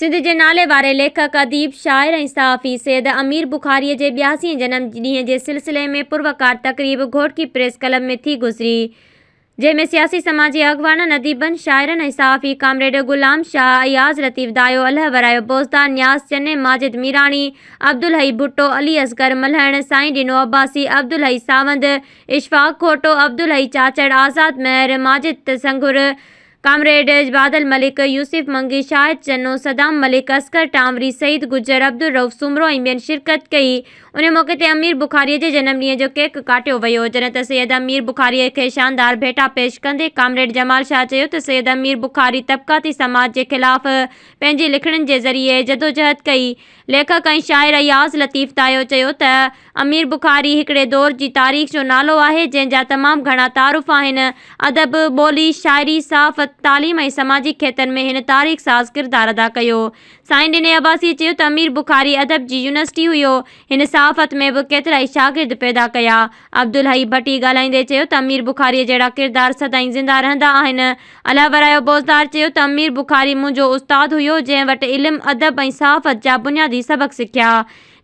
सिंध जे नाले वारे लेखक, अदीब, शाइर ऐं सहाफ़ी सैयद अमीर बुख़ारीअ जे 82 जनम ॾींहं जे सिलसिले में पुरवकार तक़रीब घोटकी प्रेस क्लब में थी गुज़री, जंहिंमें सियासी समाजी अॻवाननि, अदीबनि, शाइरनि ऐं सहाफ़ी कामरेड ग़ुलाम शाह, अयाज़ लतीफ़ दायो, अल्लाह वरायो बोज़दार, न्याज़ चन्ने, माजिद मीराणी, अब्दुल हई भुट्टो, अली असगर मल्हण, साईं ॾिनो अब्बासी, अब्दुल हई सावंद, इशफ़ाक़ खोटो, अब्दुल हई चाचड़, आज़ाद महर, माजिद संघुर, कामरेड बादल मलिक, यूसुफ मंगी, शाहिद चन्नो, सदाम मलिक, असगर टांवरी, सईद गुजर, अब्दुल रऊफ़ सुमरो ऐं ॿियनि शिरकत कई। उन मौक़े ते अमीर बुख़ारीअ जे जनम ॾींहं जो केक काटियो वियो, जॾहिं त सैयद अमीर बुख़ारीअ खे शानदार भेटा पेश कंदे कामरेड जमाल शाह चयो त सैयद अमीर बुख़ारी तबक़ाती समाज जे ख़िलाफ़ पंहिंजे लिखणनि जे ज़रिए जदोजहद कई। लेखक ऐं शाइर अयाज़ लतीफ़ दायो चयो त अमीर बुख़ारी हिकिड़े दौर जी तारीख़ जो नालो आहे जंहिंजा तमामु घणा तारुफ़ आहिनि। अदब, ॿोली, शाइरी, सहाफ़त, तालीम ऐं समाजी खेत्रनि में हिन तारीख़ साज़ किरदार अदा कयो। साईं ॾिने अब्बासी चयो त अमीर बुख़ारी अदब जी यूनिवर्सिटी हुयो, हिन सहाफ़त में बि केतिरा ई शागिर्द पैदा कया। अब्दुल हई भट्टी ॻाल्हाईंदे चयो त अमीर बुख़ारीअ जहिड़ा किरदार सदाईं ज़िंदा रहंदा आहिनि। अल्लाह वरायो बोज़दार चयो त अमीर बुख़ारी मुंहिंजो उस्तादु हुयो, जंहिं वटि इल्मु, अदब ऐं सहाफ़त जा बुनियादी सबक़ सिखिया।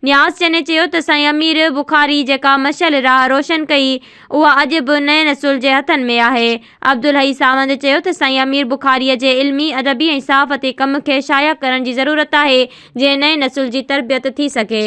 न्याज़ चन्ने चयो त साईं अमीर बुख़ारी जेका मशाल राह रोशन कई, उहा अॼु बि नए नसुल जे हथनि में आहे। अब्दुल हई सावंद चयो त साईं अमीर बुख़ारीअ जे इल्मी, अदबी ऐं सहाफ़ती कम खे शाया करण जी ज़रूरत आहे, जीअं नए नसुल जी तरबियत थी सघे।